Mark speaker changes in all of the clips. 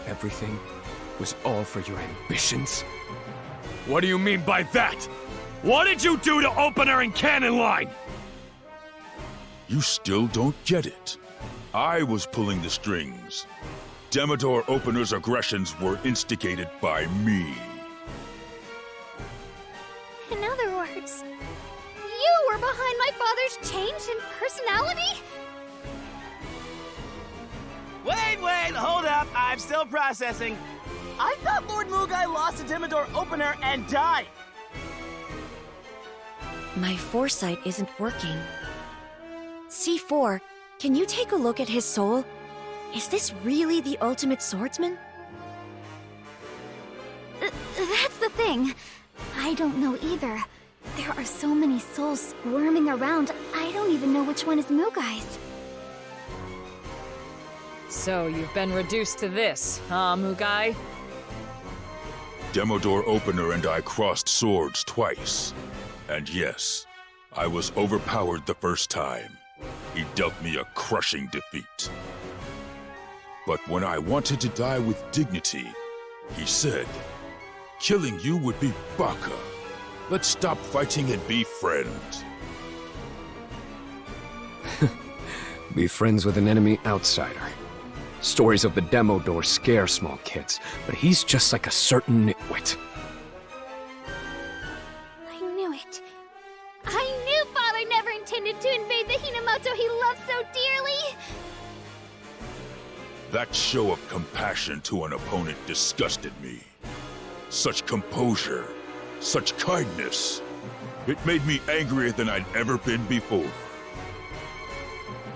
Speaker 1: everything was all for your ambitions?
Speaker 2: What do you mean by that? What did you do to Opener and Cannon Line?
Speaker 3: You still don't get it. I was pulling the strings. Demodor Opener's aggressions were instigated by me.
Speaker 4: In other words, you were behind my father's change in personality?
Speaker 5: Wait, hold up. I'm still processing. I thought Lord Mugai lost to Demodor Opener and died.
Speaker 6: My foresight isn't working. C4, can you take a look at his soul? Is this really the ultimate swordsman?
Speaker 4: That's the thing. I don't know either. There are so many souls squirming around, I don't even know which one is Mugai's.
Speaker 7: So you've been reduced to this, huh, Mugai?
Speaker 3: Demodor Opener and I crossed swords twice. And yes, I was overpowered the first time. He dealt me a crushing defeat. But when I wanted to die with dignity, he said, "Killing you would be baka. Let's stop fighting and be friends."
Speaker 1: Be friends with an enemy outsider. Stories of the Demodor scare small kids, but he's just like a certain nitwit.
Speaker 4: I knew it. I knew Father never intended to invade the Hinamoto he loved so dearly!
Speaker 3: That show of compassion to an opponent disgusted me. Such composure, such kindness. It made me angrier than I'd ever been before.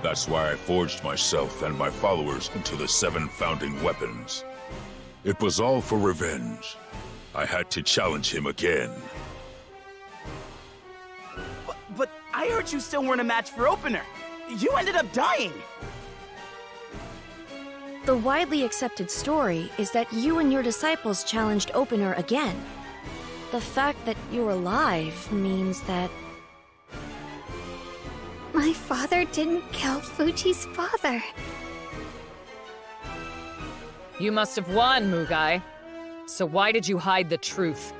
Speaker 3: That's why I forged myself and my followers into the 7 founding weapons. It was all for revenge. I had to challenge him again.
Speaker 5: But I heard you still weren't a match for Opener. You ended up dying.
Speaker 6: The widely accepted story is that you and your disciples challenged Opener again. The fact that you're alive means that...
Speaker 4: My father didn't kill Fuji's father.
Speaker 7: You must have won, Mugai. So why did you hide the truth?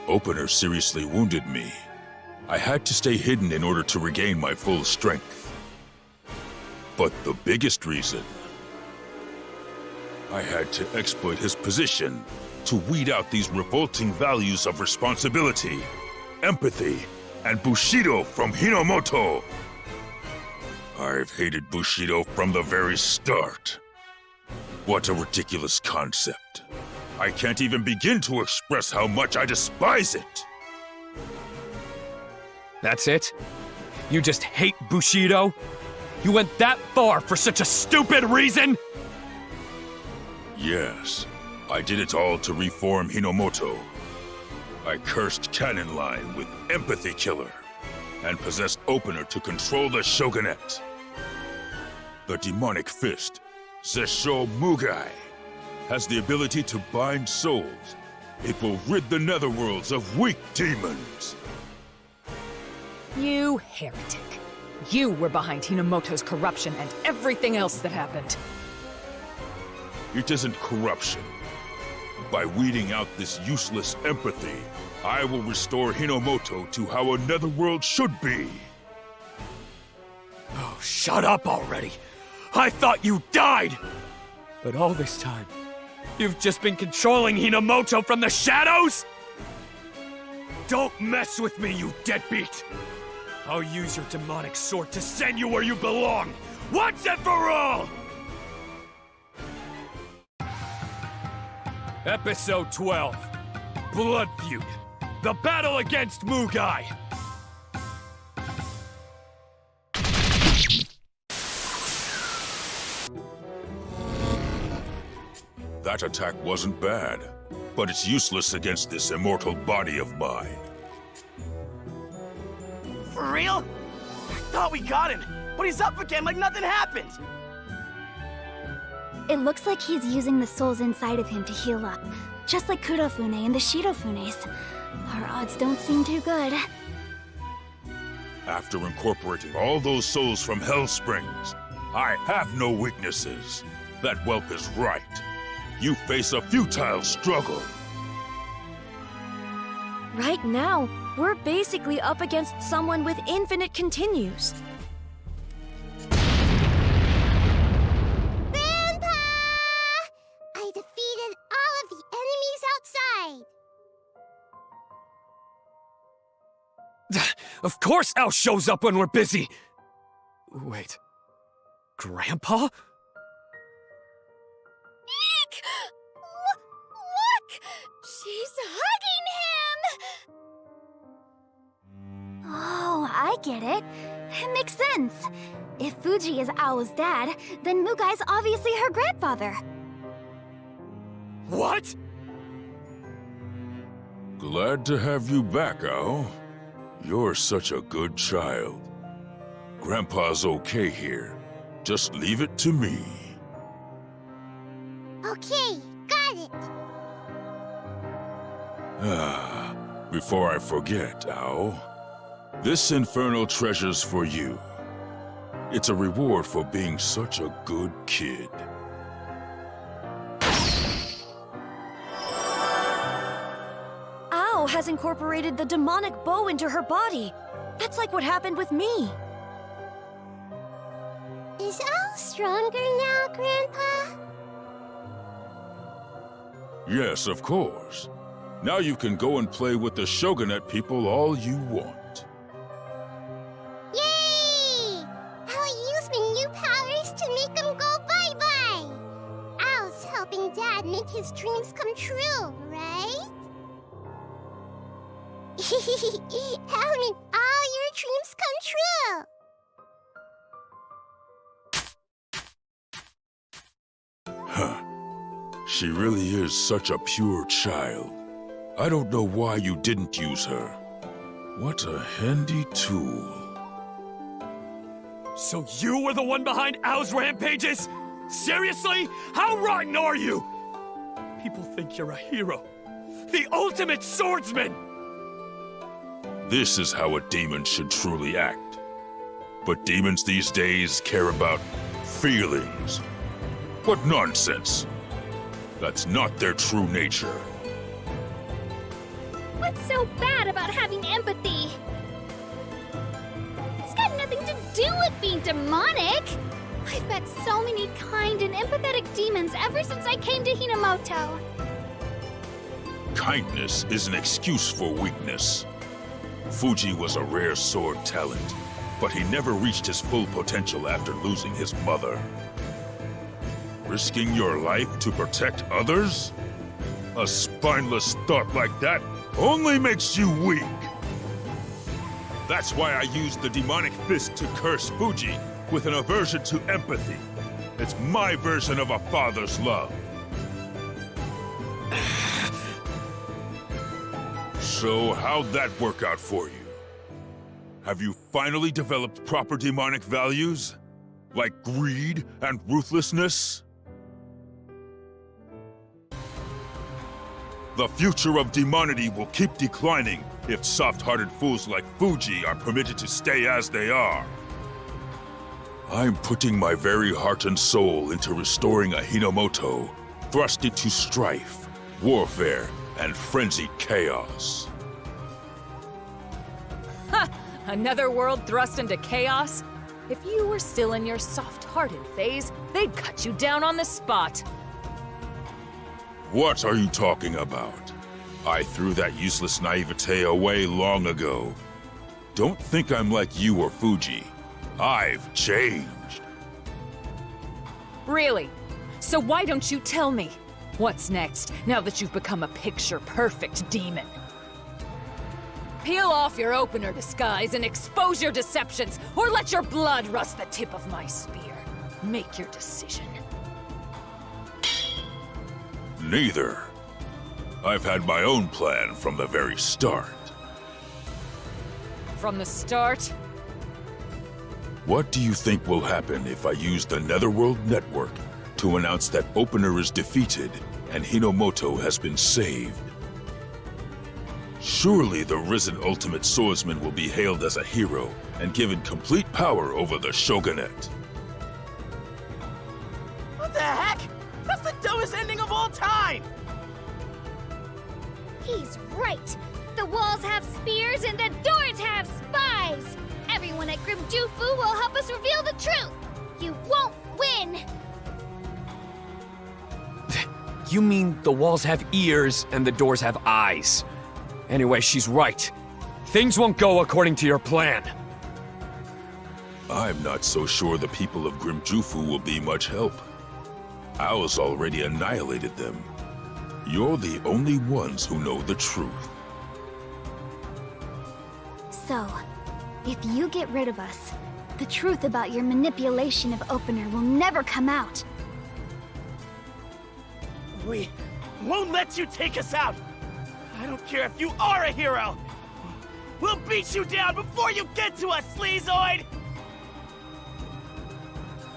Speaker 3: Opener seriously wounded me. I had to stay hidden in order to regain my full strength. But the biggest reason... I had to exploit his position to weed out these revolting values of responsibility, empathy, and Bushido from Hinomoto. I've hated Bushido from the very start. What a ridiculous concept. I can't even begin to express how much I despise it.
Speaker 2: That's it? You just hate Bushido? You went that far for such a stupid reason?
Speaker 3: Yes, I did it all to reform Hinomoto. I cursed Cannon Line with Empathy Killer, and possessed Opener to control the Shogunate. The demonic fist, Zesho Mugai, has the ability to bind souls. It will rid the netherworlds of weak demons.
Speaker 7: You heretic. You were behind Hinamoto's corruption and everything else that happened.
Speaker 3: It isn't corruption. By weeding out this useless empathy, I will restore Hinomoto to how a netherworld should be.
Speaker 2: Oh, shut up already! I thought you died! But all this time, you've just been controlling Hinomoto from the shadows? Don't mess with me, you deadbeat! I'll use your demonic sword to send you where you belong, once and for all! Episode 12, Blood Feud, the battle against Mugai!
Speaker 3: That attack wasn't bad, but it's useless against this immortal body of mine.
Speaker 5: For real? I thought we got him, but he's up again like nothing happened.
Speaker 4: It looks like he's using the souls inside of him to heal up, just like Kurofune and the Shirofunes. Our odds don't seem too good.
Speaker 3: After incorporating all those souls from Hell Springs, I have no weaknesses. That whelp is right. You face a futile struggle.
Speaker 6: Right now, we're basically up against someone with infinite continues.
Speaker 8: Grandpa! I defeated all of the enemies outside.
Speaker 2: Of course Al shows up when we're busy! Wait. Grandpa?
Speaker 4: Eek! Look! She's hugging him! Oh, I get it. It makes sense. If Fuji is Ao's dad, then Mugai's obviously her grandfather.
Speaker 2: What?
Speaker 3: Glad to have you back, Ao. You're such a good child. Grandpa's okay here. Just leave it to me.
Speaker 8: Okay, got it.
Speaker 3: Before I forget, Ao, this infernal treasure's for you. It's a reward for being such a good kid.
Speaker 6: Ao has incorporated the demonic bow into her body. That's like what happened with me.
Speaker 8: Is Al stronger now, Grandpa?
Speaker 3: Yes, of course. Now you can go and play with the Shogunate people all you want.
Speaker 8: Yay! I'll use my new powers to make him go bye-bye. Al's helping Dad make his dreams come true, right? I'll make all your dreams come true.
Speaker 3: She really is such a pure child. I don't know why you didn't use her. What a handy tool.
Speaker 2: So you were the one behind Ao's rampages? Seriously? How rotten are you? People think you're a hero. The ultimate swordsman!
Speaker 3: This is how a demon should truly act. But demons these days care about feelings. What nonsense! That's not their true nature.
Speaker 4: What's so bad about having empathy? It's got nothing to do with being demonic. I've met so many kind and empathetic demons ever since I came to Hinamoto.
Speaker 3: Kindness is an excuse for weakness. Fuji was a rare sword talent, but he never reached his full potential after losing his mother. Risking your life to protect others? A spineless thought like that only makes you weak. That's why I used the demonic fist to curse Fuji with an aversion to empathy. It's my version of a father's love. So how'd that work out for you? Have you finally developed proper demonic values? Like greed and ruthlessness? The future of demonity will keep declining if soft-hearted fools like Fuji are permitted to stay as they are. I'm putting my very heart and soul into restoring a Hinomoto, thrust into strife, warfare, and frenzied chaos.
Speaker 7: Ha! Another world thrust into chaos? If you were still in your soft-hearted phase, they'd cut you down on the spot.
Speaker 3: What are you talking about? I threw that useless naivete away long ago. Don't think I'm like you or Fuji. I've changed.
Speaker 7: Really? So why don't you tell me? What's next, now that you've become a picture-perfect demon? Peel off your opener disguise and expose your deceptions, or let your blood rust the tip of my spear. Make your decision.
Speaker 3: Neither. I've had my own plan from the very start.
Speaker 7: From the start?
Speaker 3: What do you think will happen if I use the Netherworld Network to announce that Opener is defeated and Hinomoto has been saved? Surely the risen Ultimate Swordsman will be hailed as a hero and given complete power over the Shogunate.
Speaker 5: What the heck? whole time!
Speaker 4: He's right. The walls have spears and the doors have spies. Everyone at Grimjufu will help us reveal the truth. You won't win.
Speaker 1: You mean the walls have ears and the doors have eyes? Anyway, she's right. Things won't go according to your plan.
Speaker 3: I'm not so sure the people of Grimjufu will be much help. Owls already annihilated them. You're the only ones who know the truth.
Speaker 4: So, if you get rid of us, the truth about your manipulation of Opener will never come out.
Speaker 5: We won't let you take us out! I don't care if you are a hero! We'll beat you down before you get to us, Sleazoid!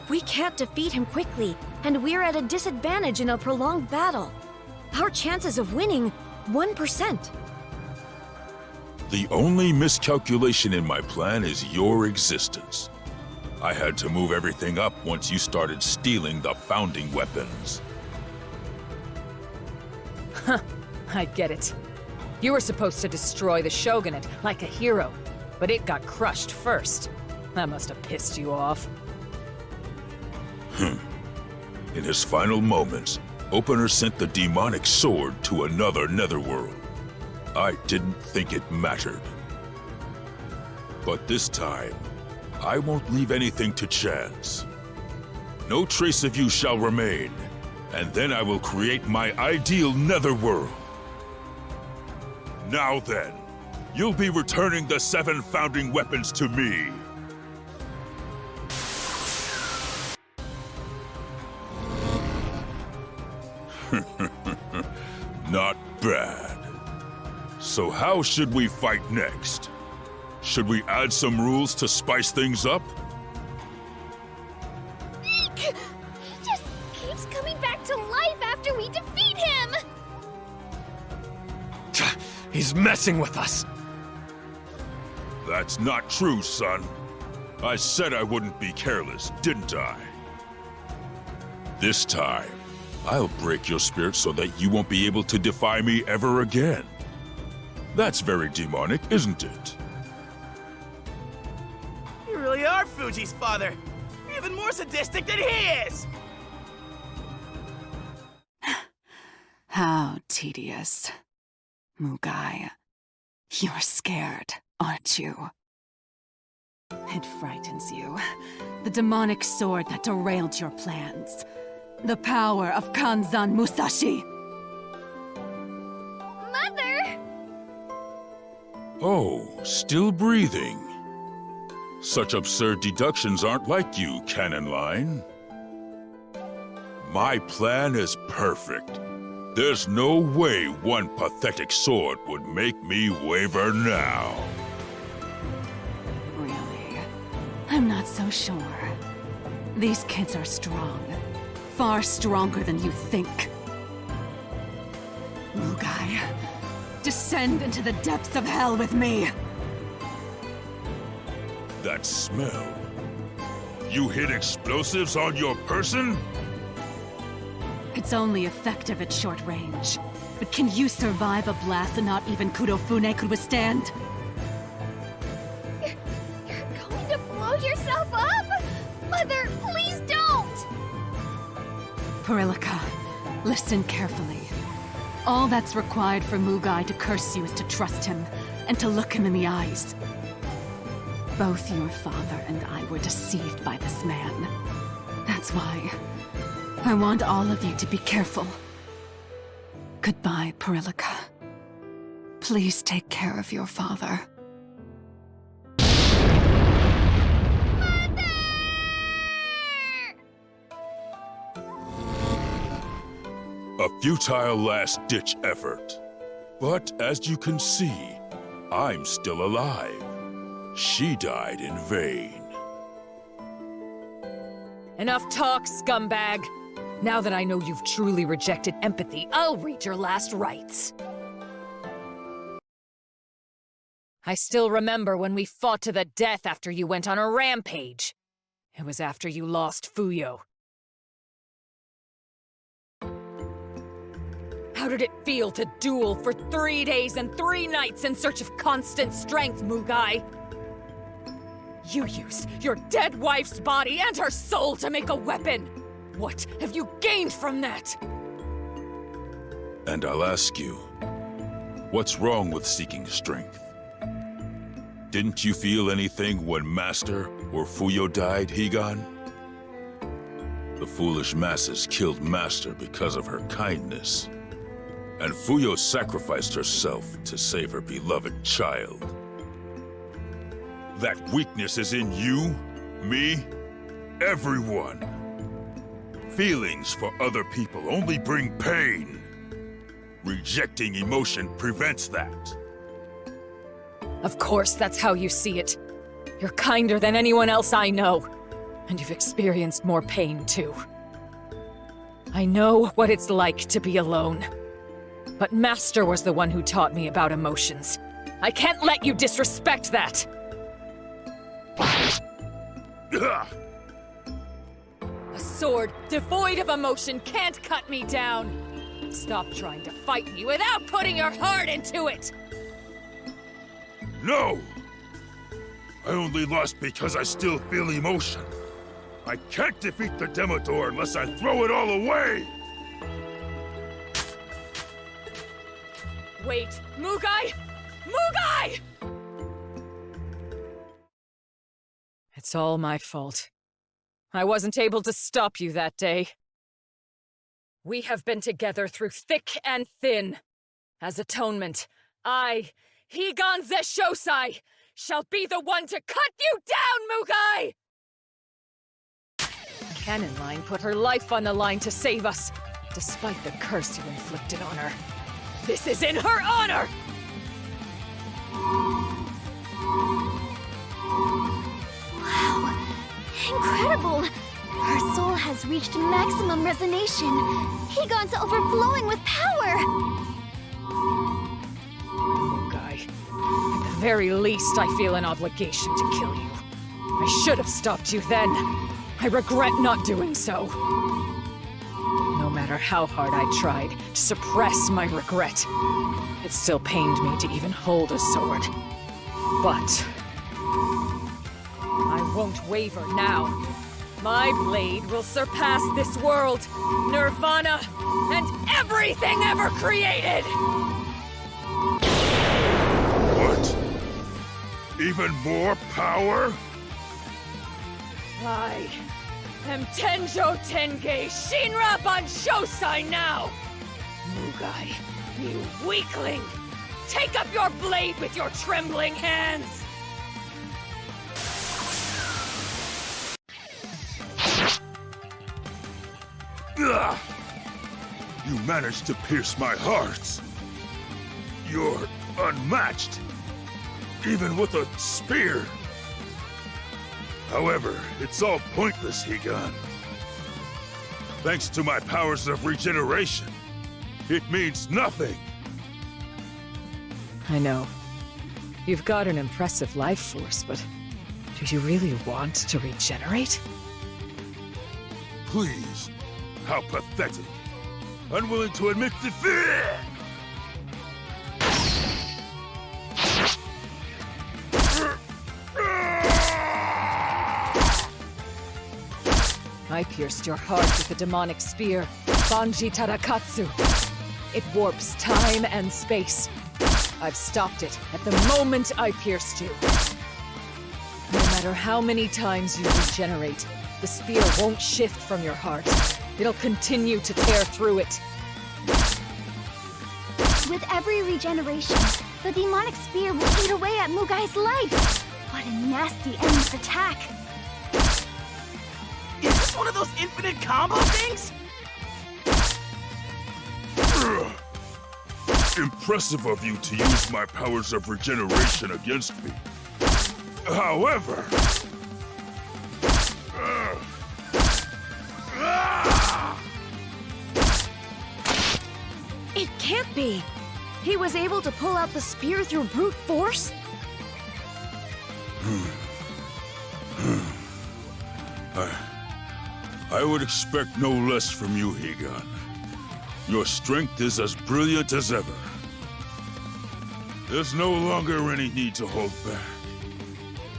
Speaker 6: We can't defeat him quickly, and we're at a disadvantage in a prolonged battle. Our chances of winning, 1%.
Speaker 3: The only miscalculation in my plan is your existence. I had to move everything up once you started stealing the founding weapons.
Speaker 7: I get it. You were supposed to destroy the Shogunate like a hero, but it got crushed first. That must have pissed you off.
Speaker 3: In his final moments, Opener sent the demonic sword to another netherworld. I didn't think it mattered. But this time, I won't leave anything to chance. No trace of you shall remain, and then I will create my ideal netherworld. Now then, you'll be returning the 7 founding weapons to me. Not bad. So how should we fight next? Should we add some rules to spice things up?
Speaker 4: He just keeps coming back to life after we defeat him!
Speaker 1: He's messing with us.
Speaker 3: That's not true, son. I said I wouldn't be careless, didn't I? This time, I'll break your spirit so that you won't be able to defy me ever again. That's very demonic, isn't it?
Speaker 5: You really are Fuji's father. You're even more sadistic than he is!
Speaker 9: How tedious. Mugai, you're scared, aren't you? It frightens you. The demonic sword that derailed your plans. The power of Kanzan Musashi!
Speaker 4: Mother!
Speaker 3: Oh, still breathing. Such absurd deductions aren't like you, Canon Line. My plan is perfect. There's no way one pathetic sword would make me waver now.
Speaker 9: Really? I'm not so sure. These kids are strong. Far stronger than you think. Mugai, descend into the depths of hell with me!
Speaker 3: That smell. You hid explosives on your person?
Speaker 9: It's only effective at short range. But can you survive a blast that not even Kudofune could withstand?
Speaker 4: You're going to blow yourself up? Mother, please don't!
Speaker 9: Perilika, listen carefully. All that's required for Mugai to curse you is to trust him, and to look him in the eyes. Both your father and I were deceived by this man. That's why I want all of you to be careful. Goodbye, Perilika. Please take care of your father.
Speaker 3: A futile last-ditch effort. But as you can see, I'm still alive. She died in vain.
Speaker 7: Enough talk, scumbag! Now that I know you've truly rejected empathy, I'll read your last rites. I still remember when we fought to the death after you went on a rampage. It was after you lost Fuyo. How did it feel to duel for 3 days and 3 nights in search of constant strength, Mugai? You used your dead wife's body and her soul to make a weapon! What have you gained from that?
Speaker 3: And I'll ask you, what's wrong with seeking strength? Didn't you feel anything when Master or Fuyo died, Higan? The foolish masses killed Master because of her kindness. And Fuyo sacrificed herself to save her beloved child. That weakness is in you, me, everyone. Feelings for other people only bring pain. Rejecting emotion prevents that.
Speaker 7: Of course, that's how you see it. You're kinder than anyone else I know. And you've experienced more pain, too. I know what it's like to be alone. But Master was the one who taught me about emotions. I can't let you disrespect that! A sword devoid of emotion can't cut me down! Stop trying to fight me without putting your heart into it!
Speaker 3: No! I only lost because I still feel emotion. I can't defeat the Demodor unless I throw it all away!
Speaker 7: Wait, Mugai! Mugai! It's all my fault. I wasn't able to stop you that day. We have been together through thick and thin. As atonement, I, Higan Zeshosai, shall be the one to cut you down, Mugai! Cannon Line put her life on the line to save us, despite the curse you inflicted on her. This is in her honor!
Speaker 4: Wow. Incredible! Her soul has reached maximum resonation. Higan's overflowing with power!
Speaker 7: Mugai, at the very least, I feel an obligation to kill you. I should have stopped you then. I regret not doing so. No matter how hard I tried to suppress my regret, it still pained me to even hold a sword. But I won't waver now. My blade will surpass this world, Nirvana, and everything ever created!
Speaker 3: What? Even more power?
Speaker 7: I am Tenjo Tenge Shinra Banshosai now! Mugai, you weakling! Take up your blade with your trembling hands!
Speaker 3: Ugh! You managed to pierce my heart. You're unmatched, even with a spear. However, it's all pointless, Higan. Thanks to my powers of regeneration, it means nothing.
Speaker 7: I know. You've got an impressive life force, but do you really want to regenerate?
Speaker 3: Please. How pathetic. Unwilling to admit defeat!
Speaker 7: I pierced your heart with a demonic spear, Banji Tarakatsu. It warps time and space. I've stopped it at the moment I pierced you. No matter how many times you regenerate, the spear won't shift from your heart. It'll continue to tear through it.
Speaker 4: With every regeneration, the demonic spear will eat away at Mugai's life. What a nasty endless attack.
Speaker 5: Is this one of those infinite combo things?
Speaker 3: Impressive of you to use my powers of regeneration against me. However...
Speaker 6: It can't be! He was able to pull out the spear through brute force?
Speaker 3: I would expect no less from you, Higan. Your strength is as brilliant as ever. There's no longer any need to hold back.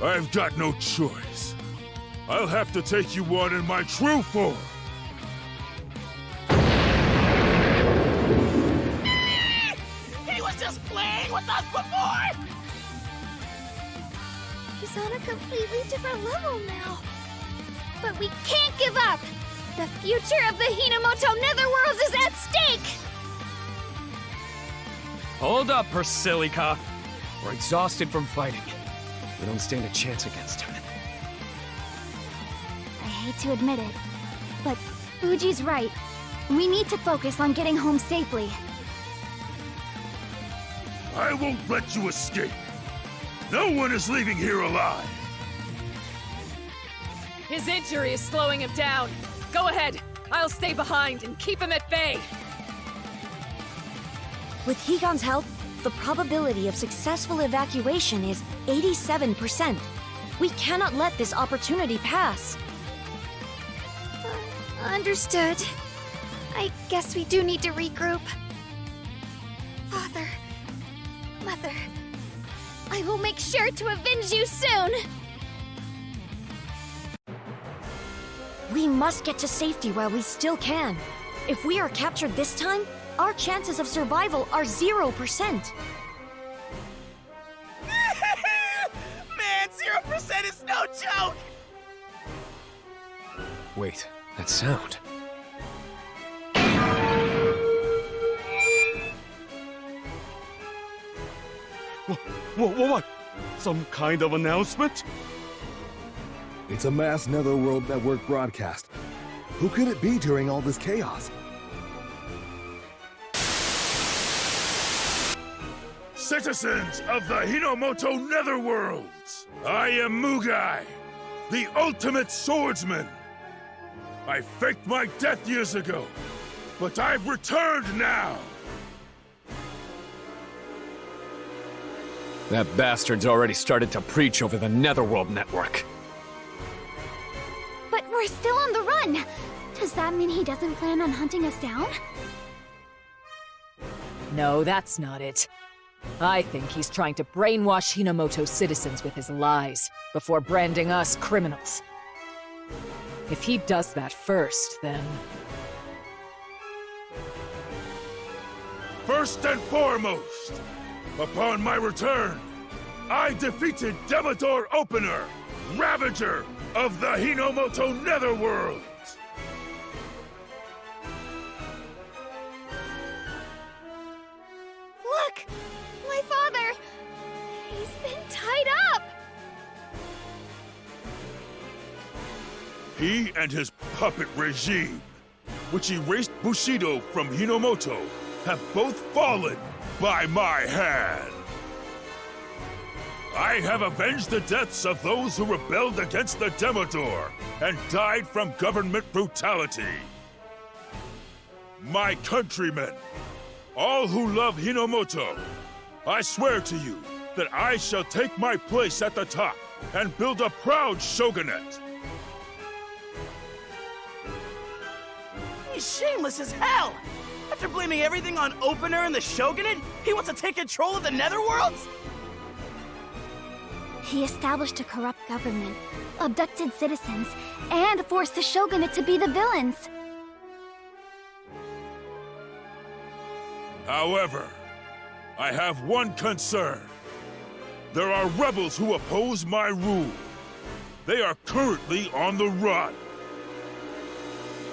Speaker 3: I've got no choice. I'll have to take you on in my true form.
Speaker 5: He was just playing with us before!
Speaker 4: He's on a completely different level now. But we can't give up! The future of the Hinomoto Netherworlds is at stake!
Speaker 2: Hold up, Persilica. We're exhausted from fighting. We don't stand a chance against him.
Speaker 4: I hate to admit it, but Fuji's right. We need to focus on getting home safely.
Speaker 3: I won't let you escape. No one is leaving here alive.
Speaker 7: His injury is slowing him down. Go ahead. I'll stay behind and keep him at bay.
Speaker 6: With Higan's help, the probability of successful evacuation is 87%. We cannot let this opportunity pass.
Speaker 4: Understood. I guess we do need to regroup. Father, Mother, I will make sure to avenge you soon!
Speaker 6: We must get to safety while we still can. If we are captured this time, our chances of survival are 0%.
Speaker 5: Man, 0% is no joke!
Speaker 1: Wait, that sound.
Speaker 10: What? Some kind of announcement?
Speaker 11: It's a mass Netherworld network broadcast. Who could it be during all this chaos?
Speaker 3: Citizens of the Hinomoto Netherworlds! I am Mugai, the ultimate swordsman! I faked my death years ago, but I've returned now!
Speaker 1: That bastard's already started to preach over the Netherworld network.
Speaker 4: But we're still on the run! Does that mean he doesn't plan on hunting us down?
Speaker 7: No, that's not it. I think he's trying to brainwash Hinomoto citizens with his lies before branding us criminals. If he does that first, then...
Speaker 3: First and foremost, upon my return, I defeated Demodor Opener, Ravager of the Hinomoto Netherworld!
Speaker 4: Look! My father! He's been tied up!
Speaker 3: He and his puppet regime, which erased Bushido from Hinomoto, have both fallen by my hand. I have avenged the deaths of those who rebelled against the Demodor and died from government brutality. My countrymen, all who love Hinomoto, I swear to you that I shall take my place at the top and build a proud shogunate.
Speaker 5: He's shameless as hell! After blaming everything on Opener and the Shogunate, he wants to take control of the Netherworlds?
Speaker 4: He established a corrupt government, abducted citizens, and forced the Shogunate to be the villains.
Speaker 3: However, I have one concern. There are rebels who oppose my rule. They are currently on the run.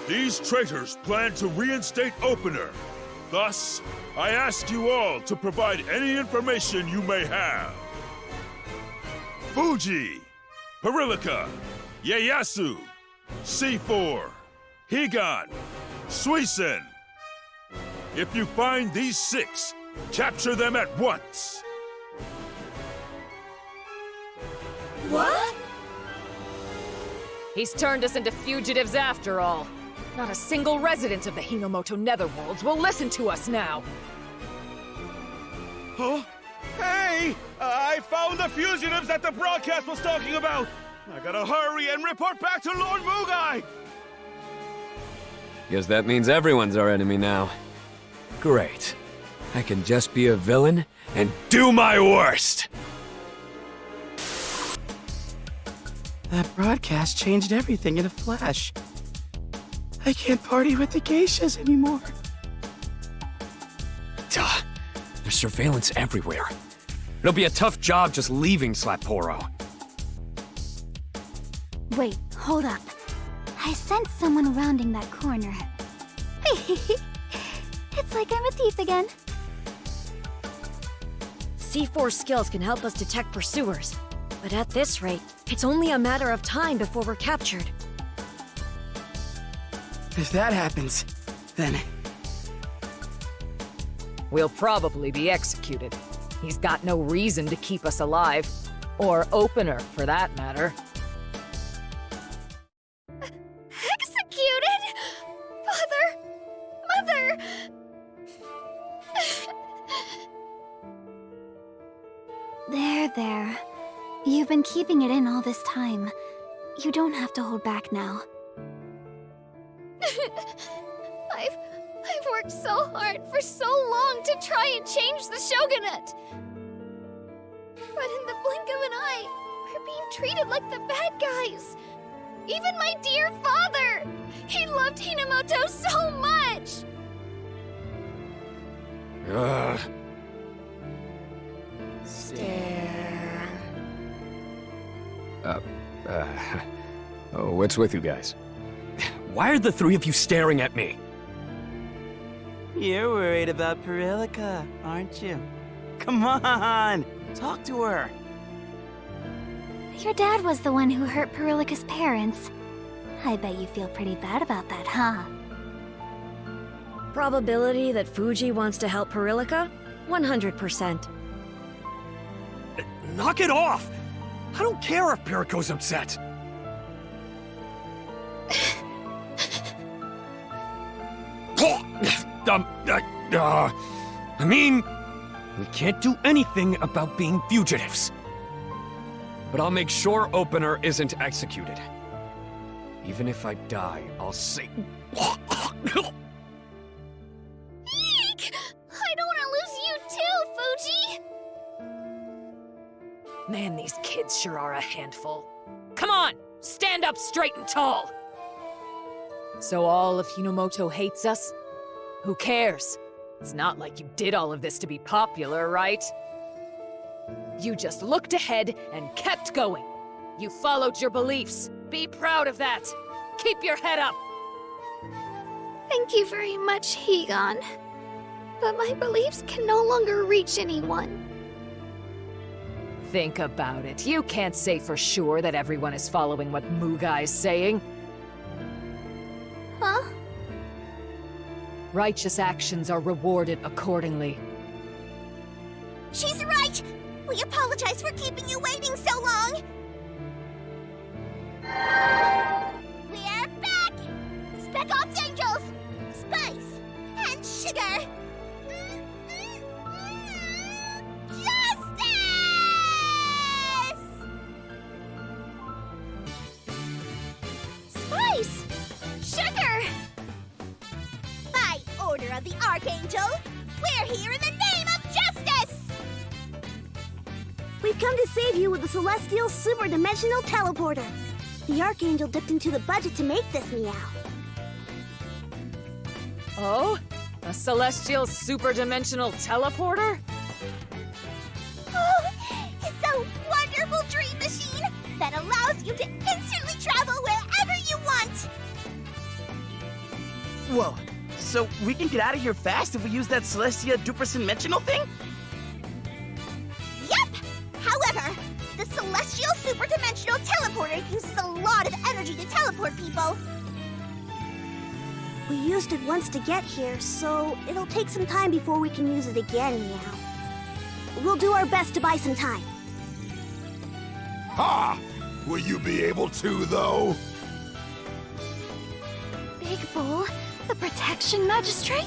Speaker 3: These traitors plan to reinstate Opener. Thus, I ask you all to provide any information you may have. Fuji, Perilica, Ieyasu, C4, Higan, Suisen. If you find these 6, capture them at once.
Speaker 7: What? He's turned us into fugitives after all. Not a single resident of the Hinomoto Netherworlds will listen to us now.
Speaker 10: Huh? Hey! I found the fugitives that the broadcast was talking about! I gotta hurry and report back to Lord Mugai!
Speaker 1: Guess that means everyone's our enemy now. Great. I can just be a villain and do my worst!
Speaker 5: That broadcast changed everything in a flash. I can't party with the geishas anymore.
Speaker 1: Duh. There's surveillance everywhere. It'll be a tough job just leaving Slapporo.
Speaker 4: Wait, hold up. I sense someone rounding that corner. It's like I'm a thief again.
Speaker 6: C4 skills can help us detect pursuers, but at this rate, it's only a matter of time before we're captured.
Speaker 5: If that happens, then...
Speaker 7: We'll probably be executed. He's got no reason to keep us alive. Or Opener, for that matter.
Speaker 4: Executed? Father! Mother! There. You've been keeping it in all this time. You don't have to hold back now. I've worked so hard for so long to try and change the shogunate. But in the blink of an eye, we're being treated like the bad guys. Even my dear father! He loved Hinamoto so much!
Speaker 6: Stare.
Speaker 1: What's with you guys? Why are the three of you staring at me?
Speaker 5: You're worried about Perillica, aren't you? Come on! Talk to her!
Speaker 4: Your dad was the one who hurt Perillica's parents. I bet you feel pretty bad about that, huh?
Speaker 6: Probability that Fuji wants to help Perillica? 100%.
Speaker 1: Knock it off! I don't care if Piriko's upset. I mean, we can't do anything about being fugitives. But I'll make sure Opener isn't executed. Even if I die, I'll say...
Speaker 4: Eek! I don't want to lose you too, Fuji!
Speaker 7: Man, these kids sure are a handful. Come on! Stand up straight and tall! So all of Hinomoto hates us? Who cares? It's not like you did all of this to be popular, right? You just looked ahead and kept going. You followed your beliefs. Be proud of that. Keep your head up.
Speaker 4: Thank you very much, Higan. But my beliefs can no longer reach anyone.
Speaker 7: Think about it. You can't say for sure that everyone is following what Mugai's saying.
Speaker 4: Huh?
Speaker 7: Righteous actions are rewarded accordingly.
Speaker 8: She's right! We apologize for keeping you waiting so long! We're back! Spec Ops Angels! Spice! And Sugar! Justice!
Speaker 4: Spice! Sugar!
Speaker 8: By order of the Archangel, we're here in the name of justice!
Speaker 12: We've come to save you with the Celestial Super Dimensional Teleporter. The Archangel dipped into the budget to make this meow.
Speaker 7: Oh? A celestial super-dimensional teleporter?
Speaker 8: Oh, it's a wonderful dream machine that allows you to instantly travel wherever you want!
Speaker 5: Whoa, so we can get out of here fast if we use that Celestia Duper-Dimensional thing?
Speaker 8: Yep! However, the Celestial Super Dimensional Teleporter uses a lot of energy to teleport people.
Speaker 12: We used it once to get here, so it'll take some time before we can use it again, meow. We'll do our best to buy some time.
Speaker 3: Ha! Will you be able to, though?
Speaker 4: Big Bull, the Protection Magistrate?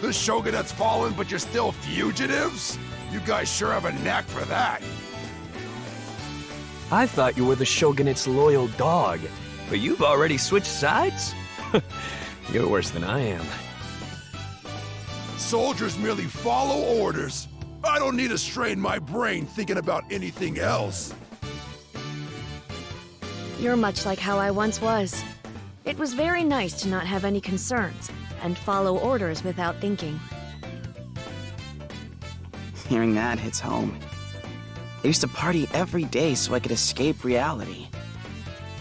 Speaker 3: The Shogunate's fallen, but you're still fugitives? You guys sure have a knack for that.
Speaker 1: I thought you were the Shogunate's loyal dog, but you've already switched sides? You're worse than I am.
Speaker 13: Soldiers merely follow orders. I don't need to strain my brain thinking about anything else.
Speaker 6: You're much like how I once was. It was very nice to not have any concerns and follow orders without thinking.
Speaker 5: Hearing that hits home. I used to party every day so I could escape reality.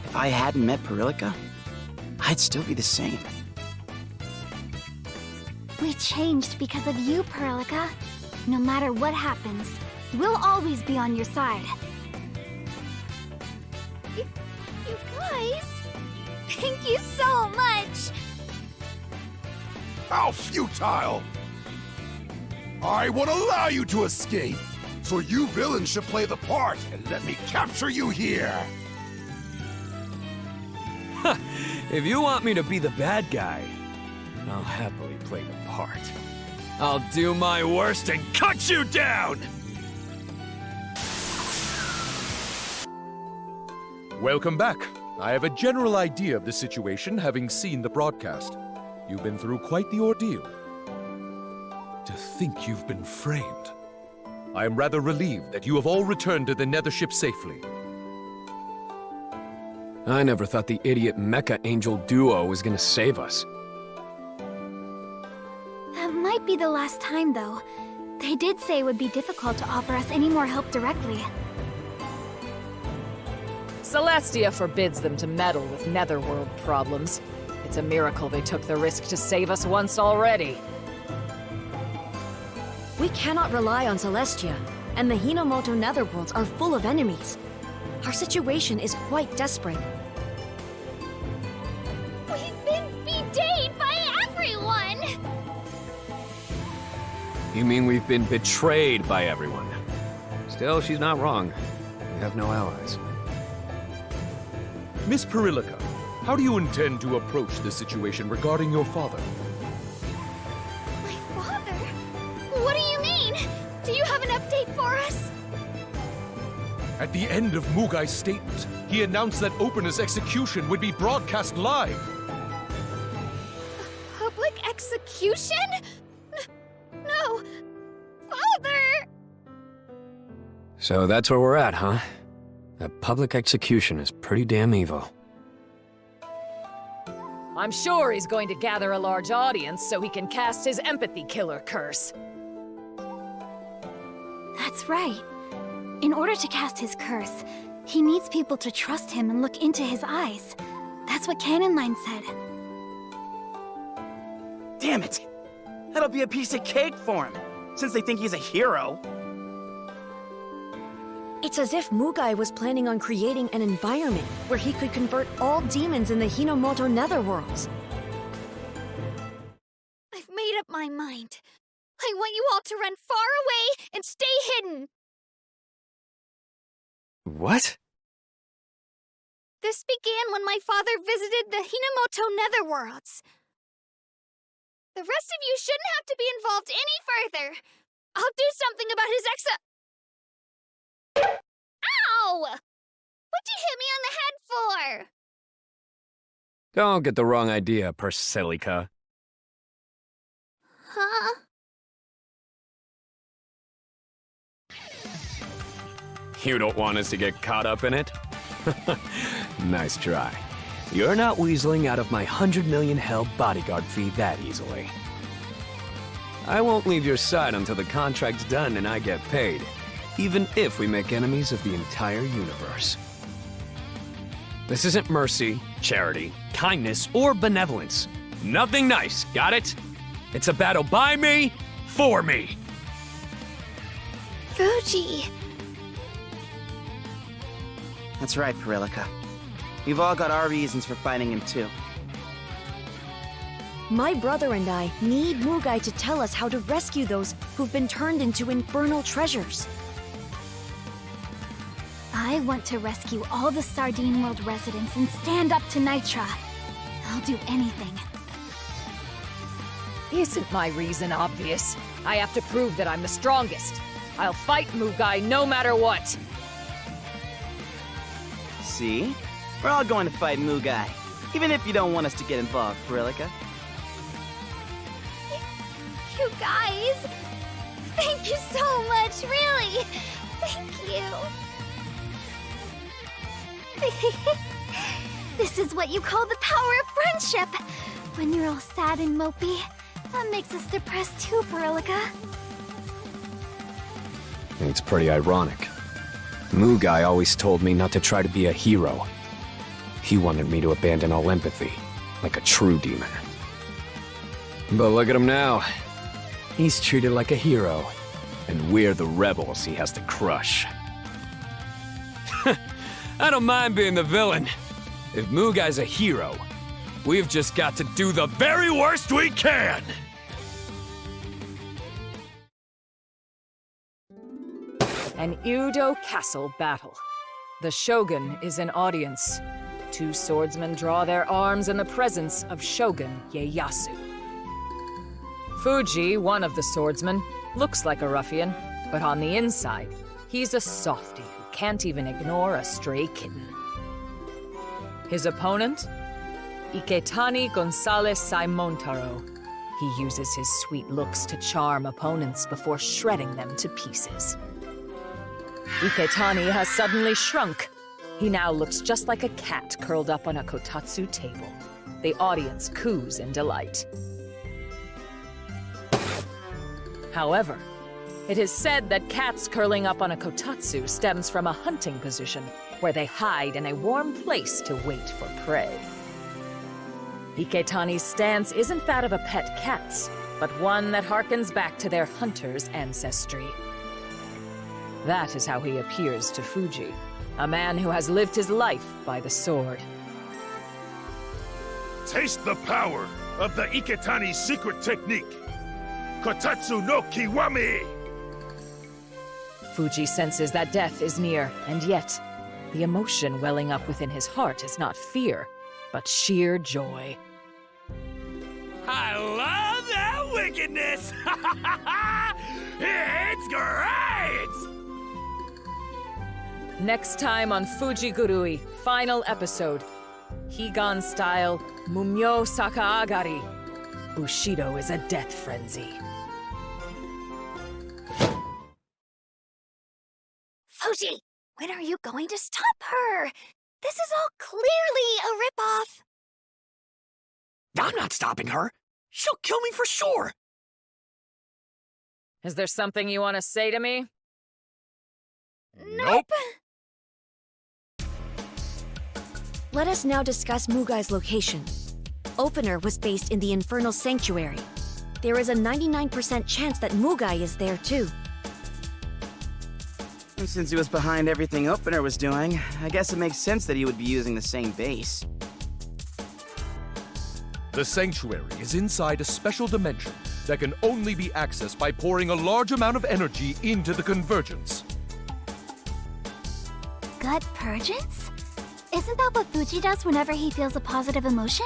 Speaker 5: If I hadn't met Perillica, I'd still be the same.
Speaker 8: We changed because of you, Perillica. No matter what happens, we'll always be on your side.
Speaker 4: You guys, thank you so much.
Speaker 13: How futile! I won't allow you to escape, so you villains should play the part and let me capture you here!
Speaker 1: If you want me to be the bad guy, I'll happily play the part. I'll do my worst and cut you down!
Speaker 14: Welcome back. I have a general idea of the situation, having seen the broadcast. You've been through quite the ordeal. To think you've been framed. I am rather relieved that you have all returned to the Nethership safely.
Speaker 1: I never thought the idiot Mecha Angel duo was gonna save us.
Speaker 8: That might be the last time, though. They did say it would be difficult to offer us any more help directly.
Speaker 7: Celestia forbids them to meddle with Netherworld problems. It's a miracle they took the risk to save us once already.
Speaker 6: We cannot rely on Celestia, and the Hinomoto Netherworlds are full of enemies. Our situation is quite desperate.
Speaker 4: We've been betrayed by everyone!
Speaker 1: You mean we've been betrayed by everyone? Still, she's not wrong. We have no allies.
Speaker 14: Miss Perillica, how do you intend to approach this situation regarding your father?
Speaker 4: My father? What do you mean? Do you have an update for us?
Speaker 14: At the end of Mugai's statement, he announced that Opener's execution would be broadcast live.
Speaker 4: Public execution? No! Father!
Speaker 1: So that's where we're at, huh? That public execution is pretty damn evil.
Speaker 7: I'm sure he's going to gather a large audience so he can cast his empathy killer curse.
Speaker 8: That's right. In order to cast his curse, he needs people to trust him and look into his eyes. That's what Cannonline said.
Speaker 5: Damn it! That'll be a piece of cake for him, since they think he's a hero.
Speaker 6: It's as if Mugai was planning on creating an environment where he could convert all demons in the Hinomoto Netherworlds.
Speaker 4: I've made up my mind. I want you all to run far away and stay hidden.
Speaker 1: What?
Speaker 4: This began when my father visited the Hinomoto Netherworlds. The rest of you shouldn't have to be involved any further. I'll do something about his Ow! What'd you hit me on the head for?
Speaker 1: Don't get the wrong idea, Persilica.
Speaker 4: Huh?
Speaker 1: You don't want us to get caught up in it? Nice try. You're not weaseling out of my 100 million hell bodyguard fee that easily. I won't leave your side until the contract's done and I get paid, even if we make enemies of the entire universe. This isn't mercy, charity, kindness, or benevolence. Nothing nice, got it? It's a battle by me, for me.
Speaker 4: Fuji.
Speaker 5: That's right, Perillica. We've all got our reasons for fighting him, too.
Speaker 6: My brother and I need Mugai to tell us how to rescue those who've been turned into infernal treasures.
Speaker 8: I want to rescue all the Sardine World residents and stand up to Nitra. I'll do anything.
Speaker 7: Isn't my reason obvious? I have to prove that I'm the strongest. I'll fight Mugai no matter what.
Speaker 5: See? We're all going to fight Mugai. Even if you don't want us to get involved, Perillica.
Speaker 4: You guys, thank you so much, really. Thank you. This is what you call the power of friendship. When you're all sad and mopey, that makes us depressed too, Perillica.
Speaker 1: It's pretty ironic. Mugai always told me not to try to be a hero. He wanted me to abandon all empathy, like a true demon. But look at him now. He's treated like a hero, and we're the rebels he has to crush. I don't mind being the villain. If Mugai's a hero, we've just got to do the very worst we can!
Speaker 7: An Udo Castle battle. The Shogun is in audience. Two swordsmen draw their arms in the presence of Shogun Ieyasu. Fuji, one of the swordsmen, looks like a ruffian, but on the inside, he's a softie who can't even ignore a stray kitten. His opponent? Iketani Gonzalez Saimontaro. He uses his sweet looks to charm opponents before shredding them to pieces. Iketani has suddenly shrunk. He now looks just like a cat curled up on a kotatsu table. The audience coos in delight. However, it is said that cats curling up on a kotatsu stems from a hunting position where they hide in a warm place to wait for prey. Iketani's stance isn't that of a pet cat's, but one that harkens back to their hunter's ancestry. That is how he appears to Fuji, a man who has lived his life by the sword.
Speaker 3: Taste the power of the Iketani's secret technique. Kotatsu no Kiwami!
Speaker 7: Fuji senses that death is near, and yet, the emotion welling up within his heart is not fear, but sheer joy.
Speaker 2: I love that wickedness! It's great!
Speaker 7: Next time on Fujigurui, final episode. Higan style Mumyo Sakaagari. Bushido is a death frenzy.
Speaker 4: Fuji, when are you going to stop her? This is all clearly a ripoff.
Speaker 2: I'm not stopping her. She'll kill me for sure.
Speaker 7: Is there something you want to say to me?
Speaker 2: Nope.
Speaker 6: Let us now discuss Mugai's location. Opener was based in the Infernal Sanctuary. There is a 99% chance that Mugai is there too.
Speaker 5: And since he was behind everything Opener was doing, I guess it makes sense that he would be using the same base.
Speaker 14: The Sanctuary is inside a special dimension that can only be accessed by pouring a large amount of energy into the convergence.
Speaker 4: Gut purgence? Isn't that what Fuji does whenever he feels a positive emotion?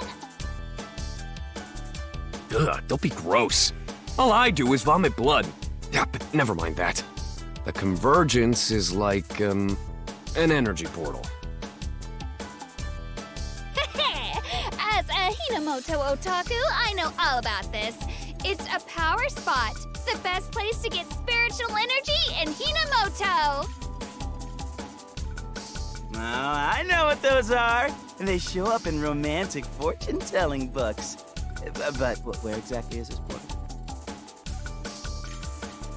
Speaker 1: Ugh, don't be gross. All I do is vomit blood. Yeah, but never mind that. The convergence is like, an energy portal.
Speaker 4: As a Hinamoto otaku, I know all about this. It's a power spot. The best place to get spiritual energy in Hinamoto.
Speaker 5: Oh, I know what those are. And they show up in romantic fortune-telling books. But where exactly is this portal?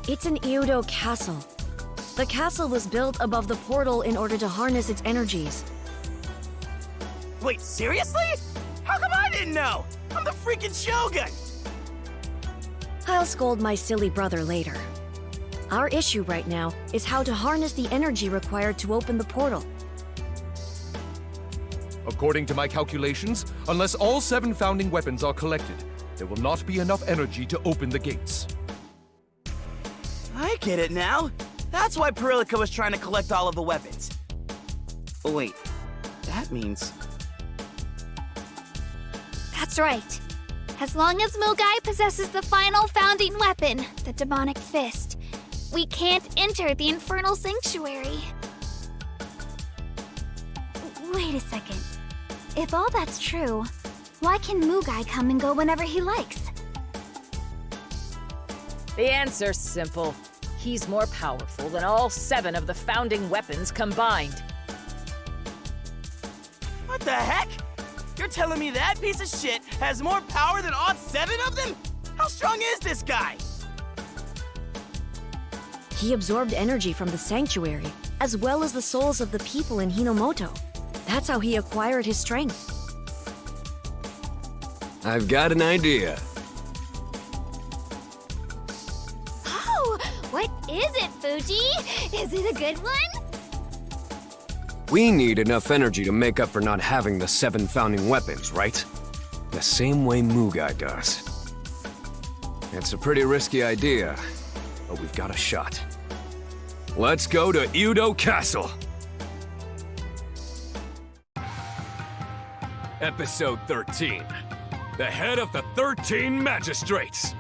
Speaker 6: It's an Udo castle. The castle was built above the portal in order to harness its energies.
Speaker 5: Wait, seriously? How come I didn't know? I'm the freaking Shogun!
Speaker 6: I'll scold my silly brother later. Our issue right now is how to harness the energy required to open the portal.
Speaker 14: According to my calculations, unless all 7 founding weapons are collected, there will not be enough energy to open the gates.
Speaker 5: I get it now. That's why Perillica was trying to collect all of the weapons. Oh, wait. That means...
Speaker 4: That's right. As long as Mugai possesses the final founding weapon, the demonic fist, we can't enter the Infernal Sanctuary. Wait a second. If all that's true, why can Mugai come and go whenever he likes?
Speaker 7: The answer's simple. He's more powerful than all 7 of the founding weapons combined.
Speaker 5: What the heck? You're telling me that piece of shit has more power than all 7 of them? How strong is this guy?
Speaker 6: He absorbed energy from the sanctuary, as well as the souls of the people in Hinomoto. That's how he acquired his strength.
Speaker 1: I've got an idea.
Speaker 4: Oh, what is it, Fuji? Is it a good one?
Speaker 1: We need enough energy to make up for not having the 7 founding weapons, right? The same way Mugai does. It's a pretty risky idea, but we've got a shot. Let's go to Udo Castle! Episode 13. The head of the 13 magistrates.